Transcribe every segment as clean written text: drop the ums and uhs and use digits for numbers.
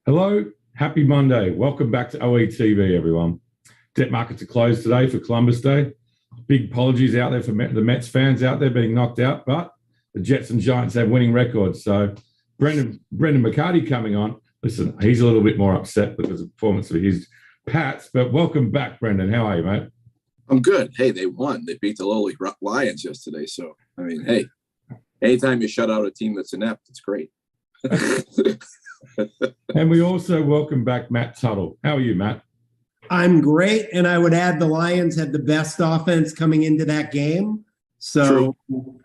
Hello, happy Monday. Welcome back to OETV, everyone. Debt markets are closed today for Columbus Day. Big apologies out there for the Mets fans out there being knocked out, but the Jets and Giants have winning records. So Brendan McCarty coming on. Listen, he's a little bit more upset because of the performance of his Pats, but welcome back, Brendan. How are you, mate? I'm good. Hey, they won. They beat the lowly Lions yesterday. So, I mean, hey, anytime you shut out a team that's inept, it's great. And we also welcome back Matt Tuttle. How are you, Matt? I'm great, and I would add the Lions had the best offense coming into that game. So, True.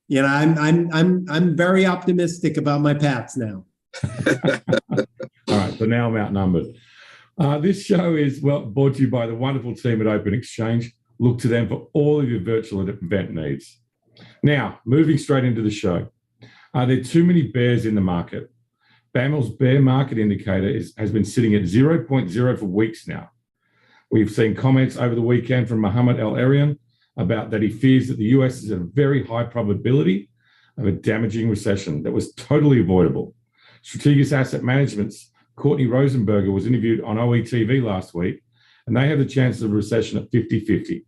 you know, I'm very optimistic about my Pats now. All right, so now I'm outnumbered. This show is brought to you by the wonderful team at Open Exchange. Look to them for all of your virtual event needs. Now, moving straight into the show. Are there too many bears in the market? BAML's bear market indicator has been sitting at 0.0 for weeks now. We've seen comments over the weekend from Mohammed El-Erian about that he fears that the US is at a very high probability of a damaging recession that was totally avoidable. Strategic Asset Management's Courtney Rosenberger was interviewed on OETV last week, and they have the chances of a recession at 50-50.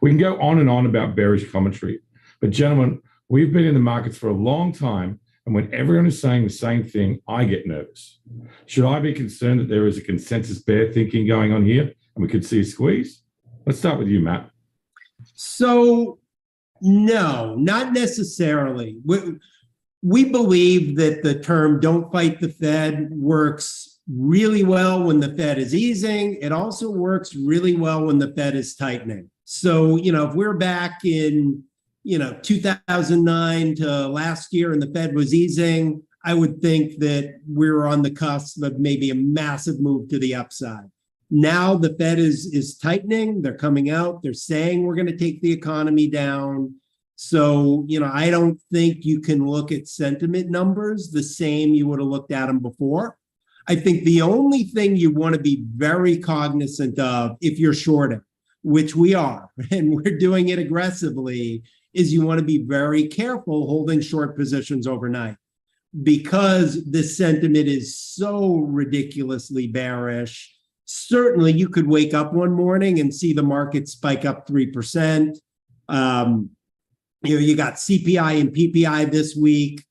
We can go on and on about bearish commentary, but gentlemen, we've been in the markets for a long time, and when everyone is saying the same thing, I get nervous. Should I be concerned that there is a consensus bear thinking going on here and we could see a squeeze? Let's start with you, Matt. So, no, not necessarily. We believe that the term "don't fight the Fed" works really well when the Fed is easing. It also works really well when the Fed is tightening. So, if we're back in 2009 to last year and the Fed was easing, I would think that we're on the cusp of maybe a massive move to the upside. Now the Fed is tightening. They're coming out. They're saying we're going to take the economy down. So, I don't think you can look at sentiment numbers the same you would have looked at them before. I think the only thing you want to be very cognizant of if you're shorting, which we are, and we're doing it aggressively, is you want to be very careful holding short positions overnight because the sentiment is so ridiculously bearish. Certainly, you could wake up one morning and see the market spike up 3%. You got CPI and PPI this week,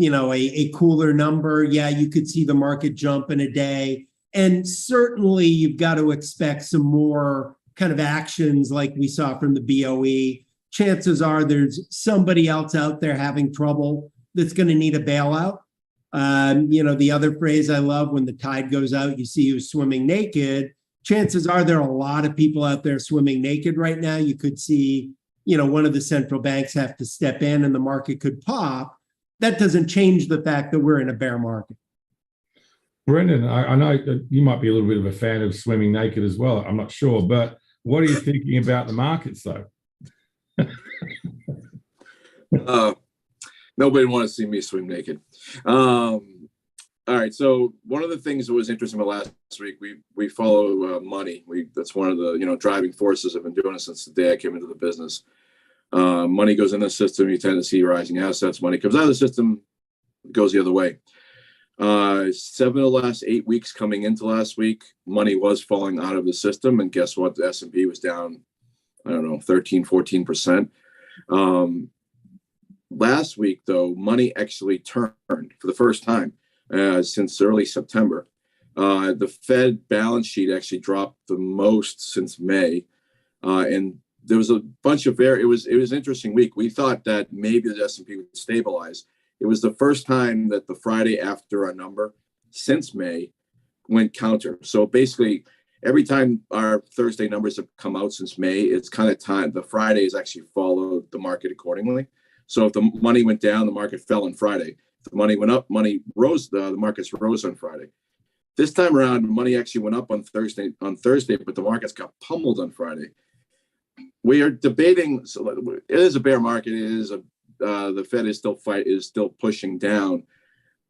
a cooler number. Yeah, you could see the market jump in a day. And certainly, you've got to expect some more kind of actions like we saw from the BOE. Chances are there's somebody else out there having trouble that's going to need a bailout. The other phrase I love, when the tide goes out, you see who's swimming naked. Chances are there are a lot of people out there swimming naked right now. You could see, one of the central banks have to step in and the market could pop. That doesn't change the fact that we're in a bear market. Brendan, I know you might be a little bit of a fan of swimming naked as well. I'm not sure, but what are you thinking about the markets, though? Nobody want to see me swim naked. All right. So one of the things that was interesting about last week, we follow money. That's one of the driving forces. I've been doing it since the day I came into the business. Money goes in the system, you tend to see rising assets. Money comes out of the system, it goes the other way. 7 of the last 8 weeks coming into last week, money was falling out of the system, and guess what? The S&P was down, 13-14%. Last week, though, money actually turned for the first time since early September. The Fed balance sheet actually dropped the most since May, and there was a bunch of it was an interesting week. We thought that maybe the S&P would stabilize. It was the first time that the Friday after our number since May went counter. So basically, every time our Thursday numbers have come out since May, it's kind of time. The Friday has actually followed the market accordingly. So if the money went down, the market fell on Friday. If the money went up, money rose. The markets rose on Friday. This time around, money actually went up on Thursday, but the markets got pummeled on Friday. We are debating. So it is a bear market. It is the Fed is still pushing down.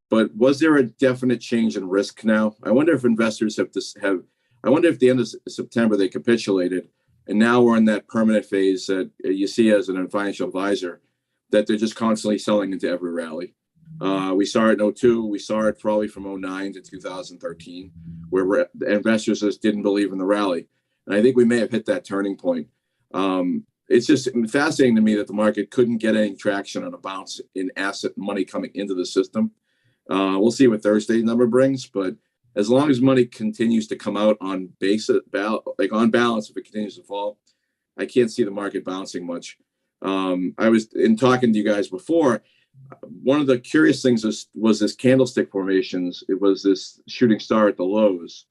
But was there a definite change in risk now? I wonder if investors I wonder if at the end of September they capitulated, and now we're in that permanent phase that you see as an financial advisor, that they're just constantly selling into every rally. We saw it in '02. We saw it probably from '09 to 2013, where the investors just didn't believe in the rally. And I think we may have hit that turning point. It's just fascinating to me that the market couldn't get any traction on a bounce in asset money coming into the system. We'll see what Thursday's number brings, but as long as money continues to come out on on balance, if it continues to fall, I can't see the market bouncing much. I was in talking to you guys before. One of the curious things was this candlestick formations. It was this shooting star at the lows,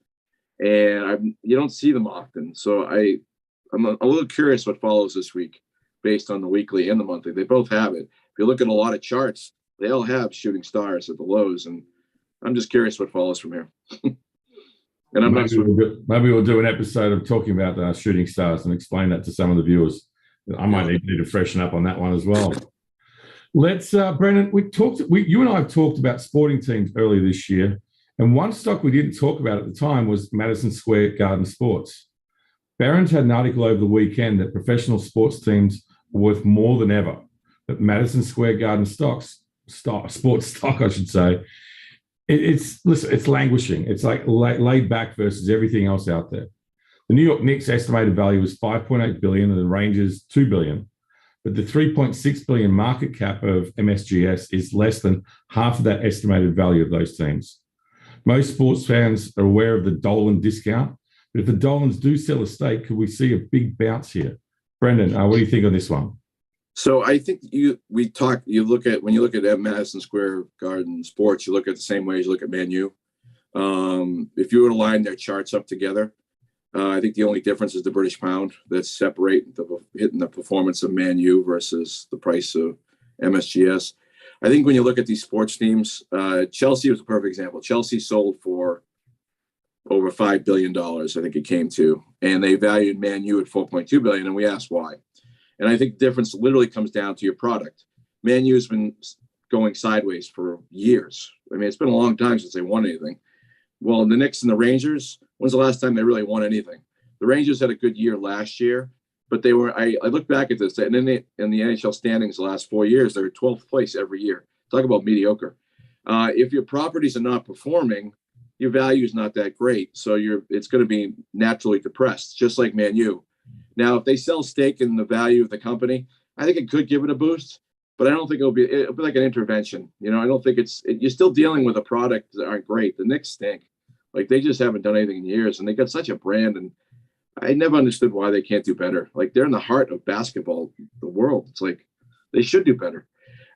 and you don't see them often. So I'm a little curious what follows this week based on the weekly and the monthly. They both have it. If you look at a lot of charts, they all have shooting stars at the lows, and I'm just curious what follows from here. And I'm maybe we'll do an episode of talking about shooting stars and explain that to some of the viewers. I might need to freshen up on that one as well. Let's, Brendan, you and I have talked about sporting teams earlier this year, and one stock we didn't talk about at the time was Madison Square Garden Sports. Barron's had an article over the weekend that professional sports teams are worth more than ever, but Madison Square Garden sports stock, I should say, it's languishing. It's like laid back versus everything else out there. The New York Knicks estimated value was $5.8 billion and the Rangers $2 billion. But the $3.6 billion market cap of MSGS is less than half of that estimated value of those teams. Most sports fans are aware of the Dolan discount, but if the Dolans do sell a stake, could we see a big bounce here? Brendan, what do you think on this one? So I think when you look at Madison Square Garden Sports, you look at the same way as you look at Man U. If you were to line their charts up together, I think the only difference is the British pound that's hitting the performance of Man U versus the price of MSGS. I think when you look at these sports teams, Chelsea was a perfect example. Chelsea sold for over $5 billion, I think it came to, and they valued Man U at $4.2 billion, and we asked why. And I think the difference literally comes down to your product. Man U has been going sideways for years. I mean, it's been a long time since they won anything. Well, the Knicks and the Rangers, when's the last time they really won anything? The Rangers had a good year last year, but they were, I look back at this, and in the NHL standings the last 4 years, they're 12th place every year. Talk about mediocre. If your properties are not performing, your value is not that great. So it's going to be naturally depressed, just like Man U. Now, if they sell stake in the value of the company, I think it could give it a boost, but I don't think it'll be like an intervention. I don't think you're still dealing with a product that aren't great. The Knicks stink. Like, they just haven't done anything in years, and they got such a brand, and I never understood why they can't do better. Like, they're in the heart of basketball, the world. It's like they should do better,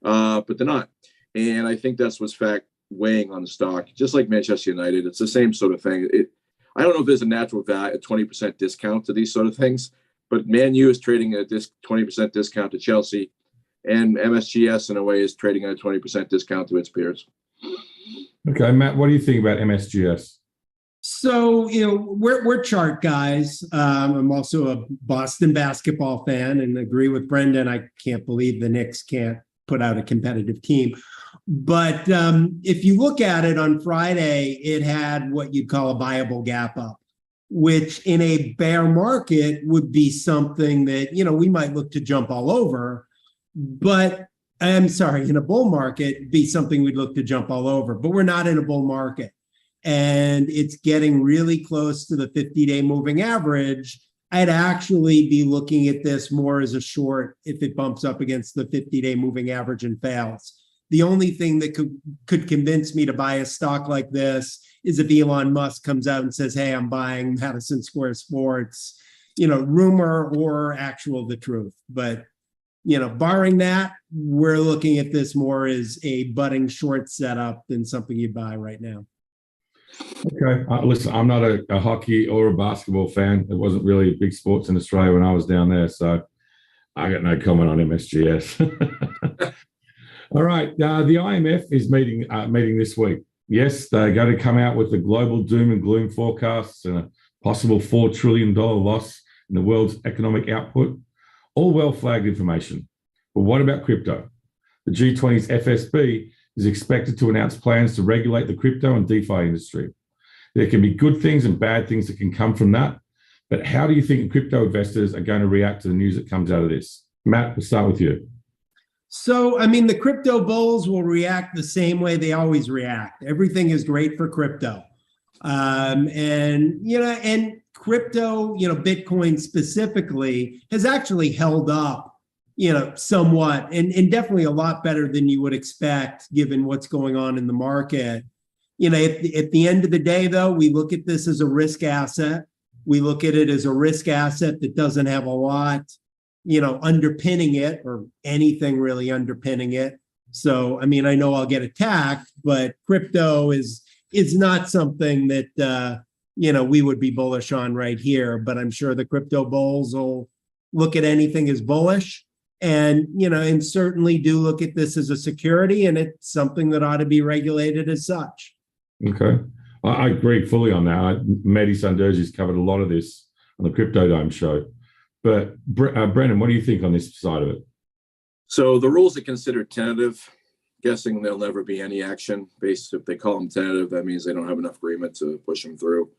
but they're not. And I think that's what's weighing on the stock, just like Manchester United. It's the same sort of thing. I don't know if there's a natural value, a 20% discount to these sort of things, but Man U is trading at this 20% discount to Chelsea, and MSGS in a way is trading at a 20% discount to its peers. Okay, Matt, what do you think about MSGS? So, we're chart guys. I'm also a Boston basketball fan and agree with Brendan. I can't believe the Knicks can't put out a competitive team. But if you look at it on Friday, it had what you'd call a viable gap up, which in a bear market would be something that, we might look to jump all over. But I'm sorry, in a bull market, be something we'd look to jump all over. But we're not in a bull market. And it's getting really close to the 50-day moving average. I'd actually be looking at this more as a short if it bumps up against the 50-day moving average and fails. The only thing that could convince me to buy a stock like this is if Elon Musk comes out and says, hey, I'm buying Madison Square Sports, rumor or actual the truth. But, barring that, we're looking at this more as a budding short setup than something you buy right now. Okay. Listen, I'm not a hockey or a basketball fan. It wasn't really big sports in Australia when I was down there. So I got no comment on MSGS. All right. The IMF is meeting this week. Yes, they're going to come out with the global doom and gloom forecasts and a possible $4 trillion loss in the world's economic output. All well-flagged information. But what about crypto? The G20's FSB is expected to announce plans to regulate the crypto and DeFi industry. There can be good things and bad things that can come from that. But how do you think crypto investors are going to react to the news that comes out of this? Matt, we'll start with you. So, I mean, the crypto bulls will react the same way they always react. Everything is great for crypto. And crypto, Bitcoin specifically has actually held up, somewhat and definitely a lot better than you would expect given what's going on in the market. At the end of the day, though, we look at this as a risk asset. We look at it as a risk asset that doesn't have a lot, underpinning it or anything really underpinning it. So, I mean, I know I'll get attacked, but crypto is not something that, we would be bullish on right here. But I'm sure the crypto bulls will look at anything as bullish and, and certainly do look at this as a security, and it's something that ought to be regulated as such. Okay. I agree fully on that. Mehdi Sanderji's covered a lot of this on the Crypto Dome show. But Brendan, what do you think on this side of it? So the rules are considered tentative. Guessing there'll never be any action based. If they call them tentative, that means they don't have enough agreement to push them through.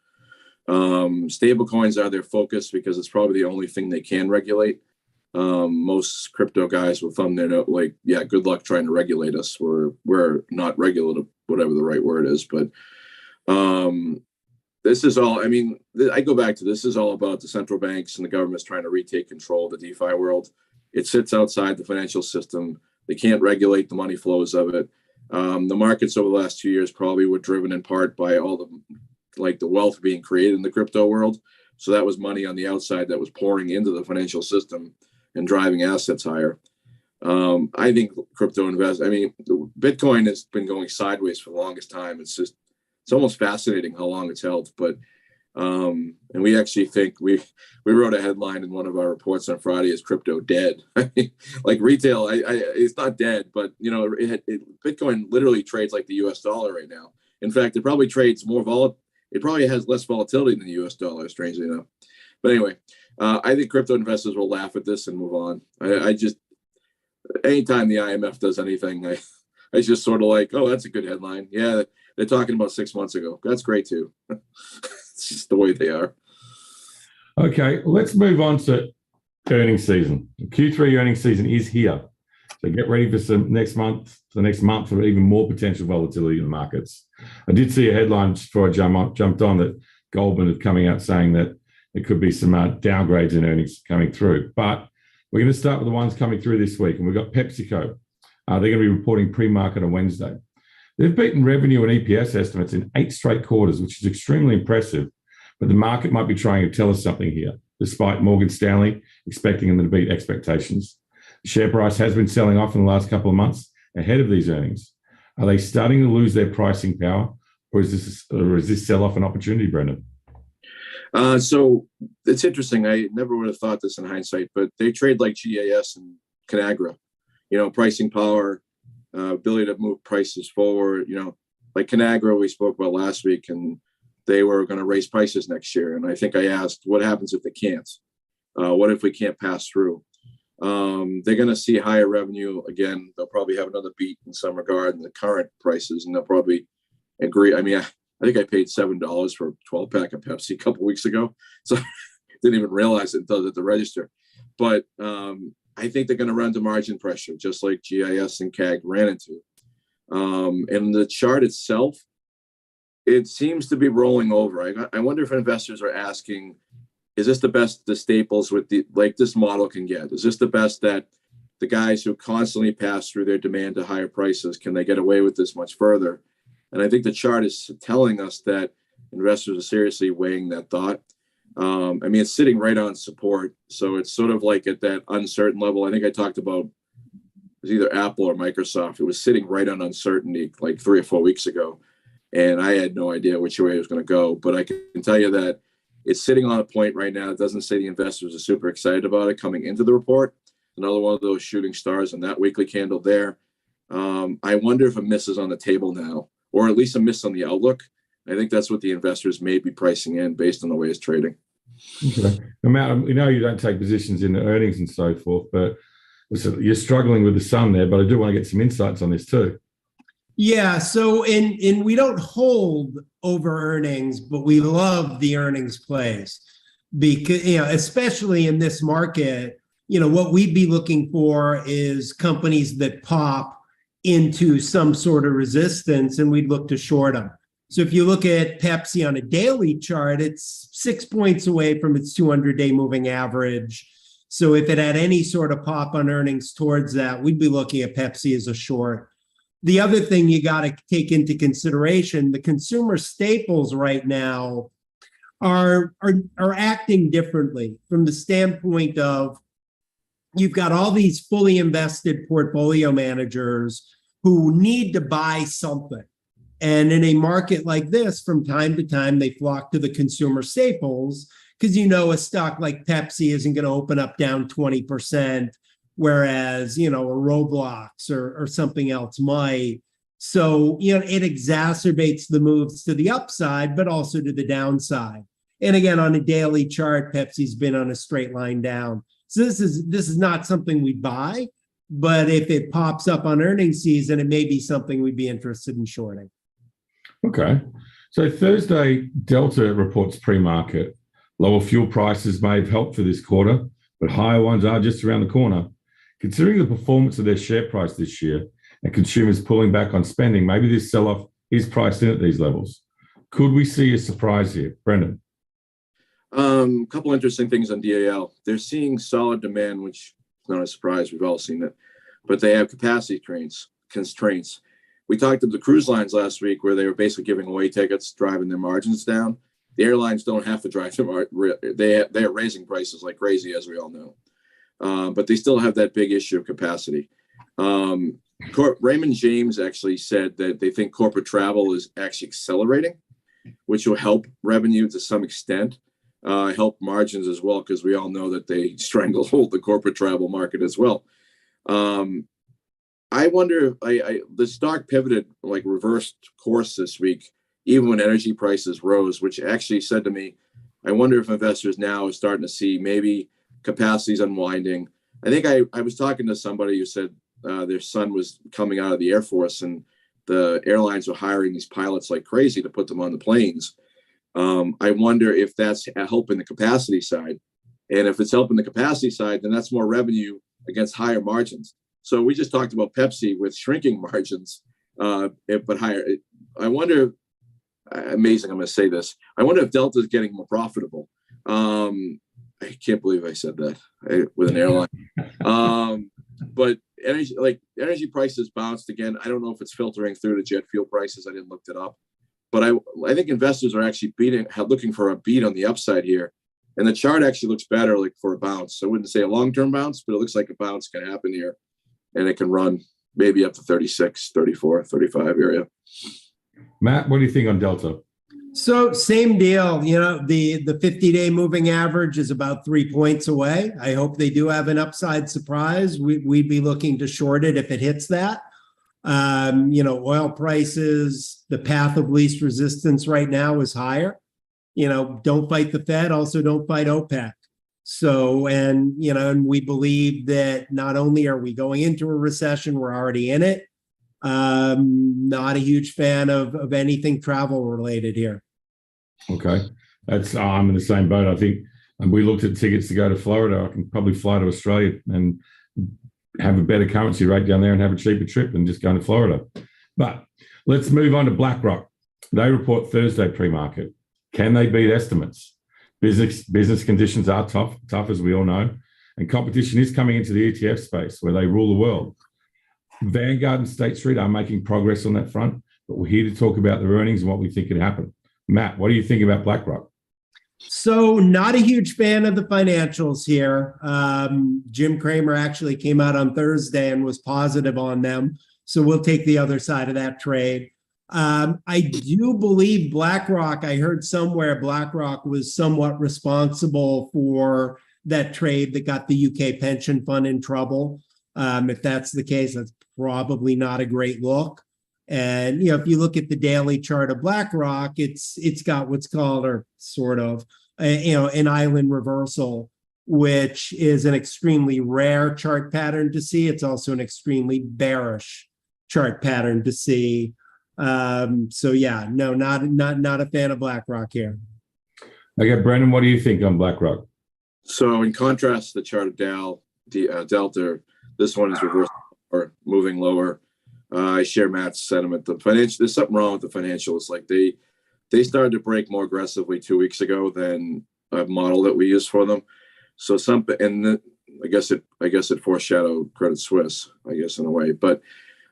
Stable coins are their focus because it's probably the only thing they can regulate. Most crypto guys will thumb their note like, yeah, good luck trying to regulate us. We're not regulative, whatever the right word is. But this is all, I mean, I go back to this is all about the central banks and the government's trying to retake control of the DeFi world. It sits outside the financial system. They can't regulate the money flows of it. The markets over the last 2 years probably were driven in part by all the wealth being created in the crypto world. So that was money on the outside that was pouring into the financial system and driving assets higher. I think Bitcoin has been going sideways for the longest time. It's almost fascinating how long it's held. But and we actually think we wrote a headline in one of our reports on Friday, is crypto dead? Like retail, it's not dead, but Bitcoin literally trades like the US dollar right now. In fact, it probably trades more volatile. It probably has less volatility than the US dollar, strangely enough. But anyway, I think crypto investors will laugh at this and move on. I just, anytime the IMF does anything, I just sort of like, oh, that's a good headline. Yeah, they're talking about 6 months ago. That's great too. It's just the way they are. Okay, let's move on to earnings season. The Q3 earnings season is here. So get ready for the next month for even more potential volatility in the markets. I did see a headline before I jumped on that Goldman is coming out saying that there could be some downgrades in earnings coming through. But we're going to start with the ones coming through this week. And we've got Pepsico. They're going to be reporting pre-market on Wednesday. They've beaten revenue and EPS estimates in 8 straight quarters, which is extremely impressive. But the market might be trying to tell us something here, despite Morgan Stanley expecting them to beat expectations. The share price has been selling off in the last couple of months ahead of these earnings. Are they starting to lose their pricing power, or is this sell-off an opportunity, Brendan? So it's interesting. I never would have thought this in hindsight, but they trade like GAS and Conagra. Pricing power, ability to move prices forward. Like Conagra we spoke about last week, and they were going to raise prices next year. And I think I asked, what happens if they can't? What if we can't pass through? They're going to see higher revenue. Again, they'll probably have another beat in some regard in the current prices, and they'll probably agree. I mean, I think I paid $7 for a 12-pack of Pepsi a couple of weeks ago. So didn't even realize it until at the register. But I think they're going to run into margin pressure, just like GIS and CAG ran into. And the chart itself, it seems to be rolling over. I wonder if investors are asking, is this the best the staples with this model can get? Is this the best that the guys who constantly pass through their demand to higher prices, can they get away with this much further? And I think the chart is telling us that investors are seriously weighing that thought. It's sitting right on support. So it's sort of like at that uncertain level. I think I talked about, it was either Apple or Microsoft. It was sitting right on uncertainty like 3 or 4 weeks ago. And I had no idea which way it was going to go. But I can tell you that it's sitting on a point right now. It doesn't say the investors are super excited about it coming into the report. Another one of those shooting stars in that weekly candle there. I wonder if a miss is on the table now, or at least a miss on the outlook. I think that's what the investors may be pricing in based on the way it's trading. Okay. Matt, you don't take positions in the earnings and so forth, but you're struggling with the sun there, but I do want to get some insights on this too. Yeah, so in we don't hold over earnings, but we love the earnings plays because, especially in this market, what we'd be looking for is companies that pop into some sort of resistance, and we'd look to short them. So if you look at Pepsi on a daily chart, it's 6 points away from its 200-day moving average. So if it had any sort of pop on earnings towards that, we'd be looking at Pepsi as a short. The other thing you got to take into consideration, the consumer staples right now are acting differently from the standpoint of you've got all these fully invested portfolio managers who need to buy something. And in a market like this, from time to time, they flock to the consumer staples because a stock like Pepsi isn't going to open up down 20%, whereas, a Roblox or something else might. So, it exacerbates the moves to the upside, but also to the downside. And again, on a daily chart, Pepsi's been on a straight line down. So this is not something we buy, but if it pops up on earnings season, it may be something we'd be interested in shorting. Okay. So Thursday, Delta reports pre-market. Lower fuel prices may have helped for this quarter, but higher ones are just around the corner. Considering the performance of their share price this year and consumers pulling back on spending, maybe this sell-off is priced in at these levels. Could we see a surprise here? Brendan? A couple interesting things on DAL. They're seeing solid demand, which is not a surprise. We've all seen it. But they have capacity constraints. We talked to the cruise lines last week where they were basically giving away tickets, driving their margins down. The airlines don't have to drive their they are raising prices like crazy, as we all know. But they still have that big issue of capacity. Raymond James actually said that they think corporate travel is actually accelerating, which will help revenue to some extent, help margins as well, because we all know that they stranglehold the corporate travel market as well. I wonder if the stock pivoted, like reversed course this week, even when energy prices rose, which actually said to me, I wonder if investors now are starting to see maybe capacity's unwinding. I think I was talking to somebody who said their son was coming out of the Air Force and the airlines were hiring these pilots like crazy to put them on the planes. I wonder if that's helping the capacity side. And if it's helping the capacity side, then that's more revenue against higher margins. So we just talked about Pepsi with shrinking margins, but higher. I wonder, amazing, I'm going to say this. I wonder if Delta is getting more profitable. I can't believe I said that with an airline. But energy prices bounced again. I don't know if it's filtering through to jet fuel prices. I didn't look it up. But I think investors are actually looking for a beat on the upside here. And the chart actually looks better like for a bounce. I wouldn't say a long-term bounce, but it looks like a bounce can happen here. And it can run maybe up to 36, 34, 35 area. Matt, what do you think on Delta? So same deal. The 50-day moving average is about 3 points away. I hope they do have an upside surprise. We'd be looking to short it if it hits that. Oil prices, the path of least resistance right now is higher. Don't fight the Fed, also don't fight OPEC. So, and we believe that not only are we going into a recession, we're already in it. Not a huge fan of anything travel related here. Okay. I'm in the same boat. I think we looked at tickets to go to Florida. I can probably fly to Australia and have a better currency rate down there and have a cheaper trip than just going to Florida. But let's move on to BlackRock. They report Thursday pre-market. Can they beat estimates? Business conditions are tough as we all know, and competition is coming into the ETF space where they rule the world. Vanguard and State Street are making progress on that front, but we're here to talk about their earnings and what we think could happen. Matt, what do you think about BlackRock? So not a huge fan of the financials here. Jim Cramer actually came out on Thursday and was positive on them. So we'll take the other side of that trade. I do believe BlackRock, I heard somewhere BlackRock was somewhat responsible for that trade that got the UK pension fund in trouble. If that's the case, that's probably not a great look. And, if you look at the daily chart of BlackRock, it's got what's called, or sort of, an island reversal, which is an extremely rare chart pattern to see. It's also an extremely bearish chart pattern to see. So yeah, no, not a fan of BlackRock here. Okay, Brendan, what do you think on BlackRock? So in contrast to the chart of Dow, Delta. This one is reversed or moving lower. I share Matt's sentiment. There's something wrong with the financials. Like they started to break more aggressively 2 weeks ago than a model that we use for them. So I guess it foreshadowed Credit Suisse, I guess, in a way. But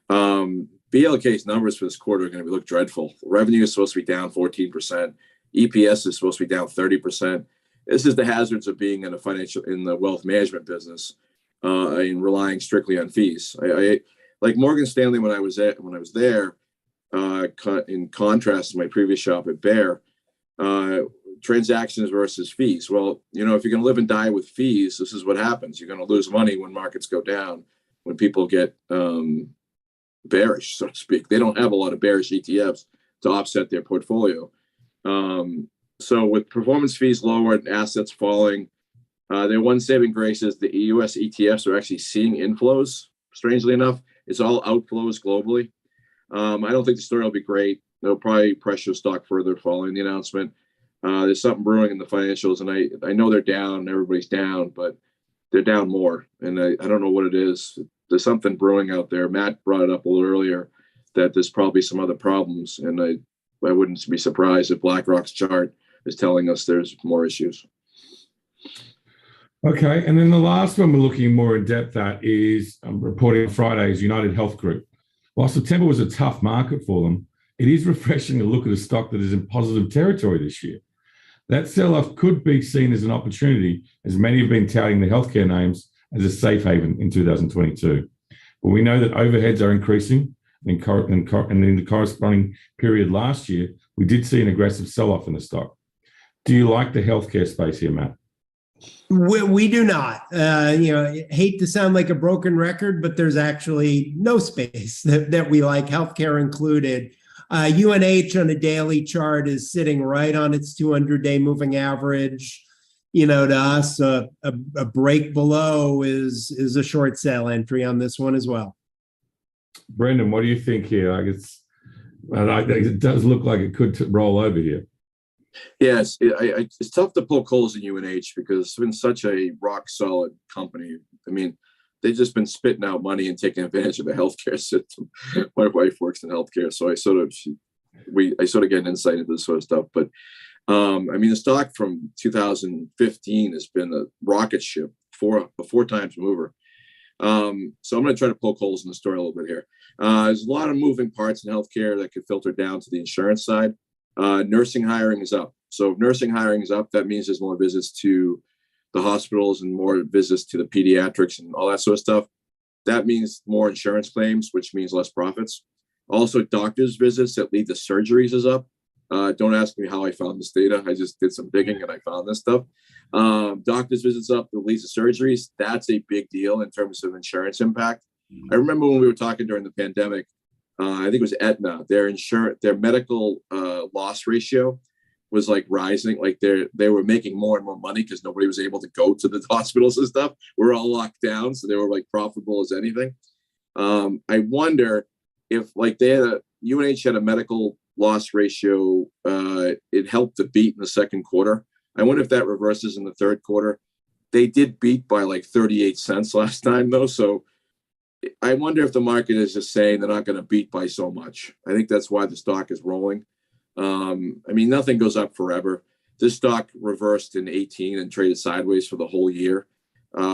BLK's numbers for this quarter are going to look dreadful. Revenue is supposed to be down 14%. EPS is supposed to be down 30%. This is the hazards of being in the wealth management business and relying strictly on fees. I like Morgan Stanley when I was there. In contrast to my previous shop at Bear, transactions versus fees. Well, if you're going to live and die with fees, this is what happens. You're going to lose money when markets go down, when people get bearish, so to speak. They don't have a lot of bearish ETFs to offset their portfolio. So with performance fees lower and assets falling, their one saving grace is the US ETFs are actually seeing inflows. Strangely enough, it's all outflows globally. I don't think the story will be great. They'll probably pressure stock further following the announcement. There's something brewing in the financials, and I know they're down. Everybody's down, but they're down more, and I don't know what it is. There's something brewing out there. Matt brought it up a little earlier that there's probably some other problems, and I wouldn't be surprised if BlackRock's chart is telling us there's more issues. Okay, and then the last one we're looking more in depth at is reporting on Friday is UnitedHealth Group. While September was a tough market for them, it is refreshing to look at a stock that is in positive territory this year. That sell-off could be seen as an opportunity, as many have been touting the healthcare names as a safe haven in 2022. But we know that overheads are increasing, and in the corresponding period last year, we did see an aggressive sell-off in the stock. Do you like the healthcare space here, Matt? We do not. Hate to sound like a broken record, but there's actually no space that we like, healthcare included. UNH on a daily chart is sitting right on its 200-day moving average. To us, a break below is a short sale entry on this one as well. Brendan, what do you think here? It does look like it could roll over here. Yes, it's tough to poke holes in UNH because it's been such a rock solid company. I mean, they've just been spitting out money and taking advantage of the healthcare system. My wife works in healthcare, so I sort of get an insight into this sort of stuff. But the stock from 2015 has been a rocket ship, a four times mover. So I'm going to try to poke holes in the story a little bit here. There's a lot of moving parts in healthcare that could filter down to the insurance side. Nursing hiring is up. So if nursing hiring is up, that means there's more visits to the hospitals and more visits to the pediatrics and all that sort of stuff. That means more insurance claims, which means less profits. Also, doctors' visits that lead to surgeries is up. Don't ask me how I found this data. I just did some digging and I found this stuff. Doctors' visits up that leads to surgeries. That's a big deal in terms of insurance impact. I remember when we were talking during the pandemic, I think it was Aetna, their medical loss ratio was like rising. Like they were making more and more money because nobody was able to go to the hospitals and stuff. We're all locked down, so they were like profitable as anything. I wonder if UNH had a medical loss ratio, it helped to beat in the second quarter. I wonder if that reverses in the third quarter. They did beat by like 38 cents last time though, so I wonder if the market is just saying they're not going to beat by so much. I think that's why the stock is rolling. Nothing goes up forever. This stock reversed in 18 and traded sideways for the whole year.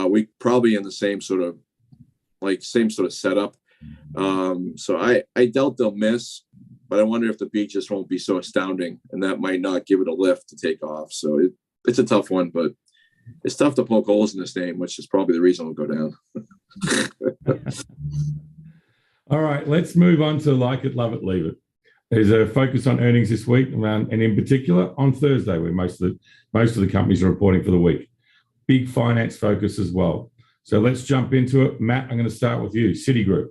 We probably in the same sort of setup. So I doubt they'll miss, but I wonder if the beat just won't be so astounding, and that might not give it a lift to take off. So it's a tough one, but it's tough to poke holes in this name, which is probably the reason it'll go down. All right, let's move on to like it, love it, leave it. There's a focus on earnings this week, and in particular on Thursday, where most of the companies are reporting for the week. Big finance focus as well. So let's jump into it. Matt, I'm going to start with you. Citigroup.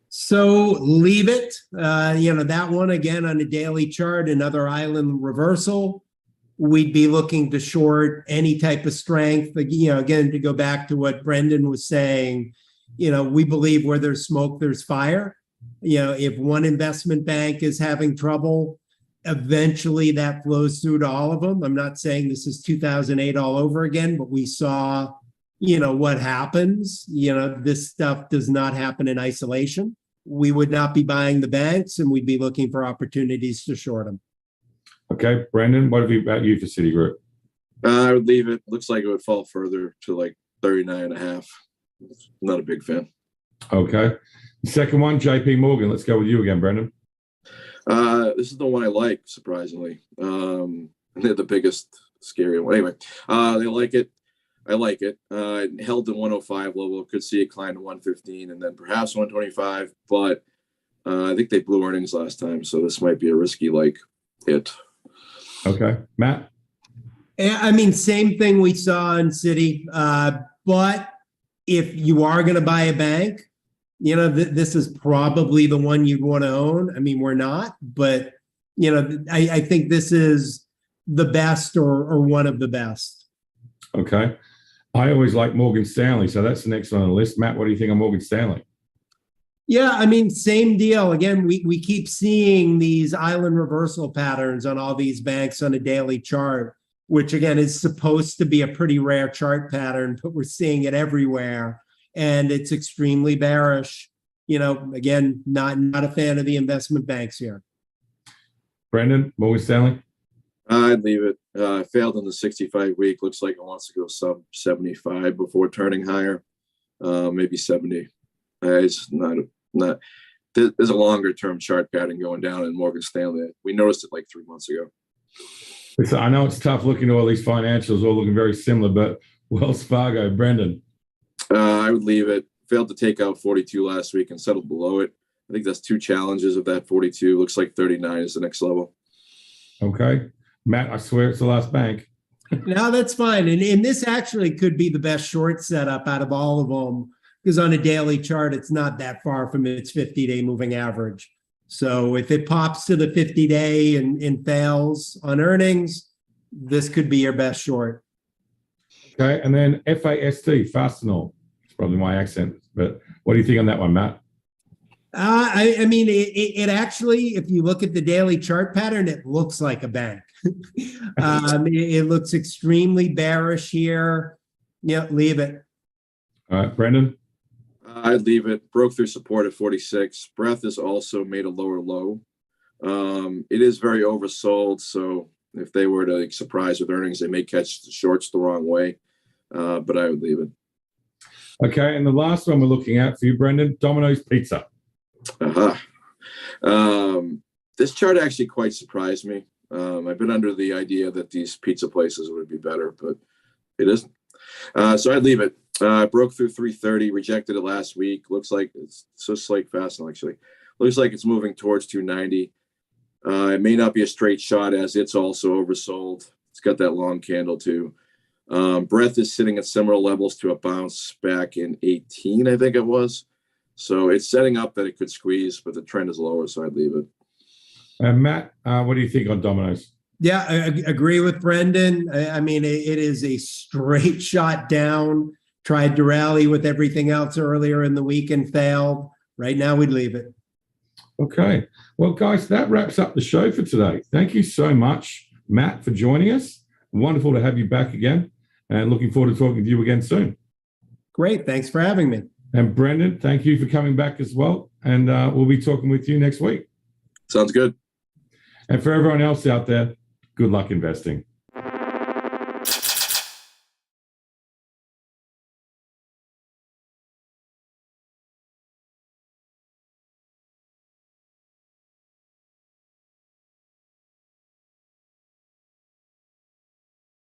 So leave it. That one again on a daily chart, another island reversal. We'd be looking to short any type of strength. Again, to go back to what Brendan was saying, we believe where there's smoke, there's fire. If one investment bank is having trouble, eventually that flows through to all of them. I'm not saying this is 2008 all over again, but we saw what happens. This stuff does not happen in isolation. We would not be buying the banks, and we'd be looking for opportunities to short them. Okay, Brendan, what about you for Citigroup? I would leave it. Looks like it would fall further to like 39.5. Not a big fan. Okay. The second one, JP Morgan. Let's go with you again, Brendan. This is the one I like, surprisingly. They're the biggest scary one. Anyway, they like it. I like it. It held the 105 level. Could see it climb to 115 and then perhaps 125. But I think they blew earnings last time, so this might be a risky hit. Okay, Matt. I mean, same thing we saw in Citi. But if you are going to buy a bank, this is probably the one you'd want to own. I mean, we're not, but I think this is the best or one of the best. Okay. I always like Morgan Stanley, so that's the next one on the list. Matt, what do you think of Morgan Stanley? Yeah, I mean, same deal. Again, we keep seeing these island reversal patterns on all these banks on a daily chart, which again is supposed to be a pretty rare chart pattern, but we're seeing it everywhere, and it's extremely bearish. Again, not a fan of the investment banks here. Brendan, Morgan Stanley? I'd leave it. Failed in the 65-week. Looks like it wants to go sub 75 before turning higher. Maybe 70. It's not. There's a longer-term chart pattern going down in Morgan Stanley. We noticed it like 3 months ago. So I know it's tough looking at all these financials, all looking very similar, but Wells Fargo, Brendan? I would leave it. Failed to take out 42 last week and settled below it. I think that's two challenges of that 42. Looks like 39 is the next level. Okay. Matt, I swear it's the last bank. No, that's fine. And this actually could be the best short setup out of all of them, because on a daily chart, it's not that far from its 50-day moving average. So if it pops to the 50-day and fails on earnings, this could be your best short. Okay. And then FAST, Fastenal. It's probably my accent, but what do you think on that one, Matt? I mean, it actually, if you look at the daily chart pattern, it looks like a bank. It looks extremely bearish here. Yeah, leave it. All right, Brendan? I'd leave it. Broke through support at 46. Breath has also made a lower low. It is very oversold, so if they were to surprise with earnings, they may catch the shorts the wrong way, but I would leave it. Okay, and the last one we're looking at for you, Brendan, Domino's Pizza. This chart actually quite surprised me. I've been under the idea that these pizza places would be better, but it isn't. So I'd leave it. Broke through 330, rejected it last week. Looks like it's just like Fastenal, actually. Looks like it's moving towards 290. It may not be a straight shot as it's also oversold. It's got that long candle too. Breath is sitting at similar levels to a bounce back in 18, I think it was. So it's setting up that it could squeeze, but the trend is lower, so I'd leave it. Matt, what do you think on Dominos? Yeah, I agree with Brendan. I mean, it is a straight shot down. Tried to rally with everything else earlier in the week and failed. Right now, we'd leave it. Okay. Well, guys, that wraps up the show for today. Thank you so much, Matt, for joining us. Wonderful to have you back again, and looking forward to talking to you again soon. Great. Thanks for having me. And Brendan, thank you for coming back as well. And we'll be talking with you next week. Sounds good. And for everyone else out there, good luck investing.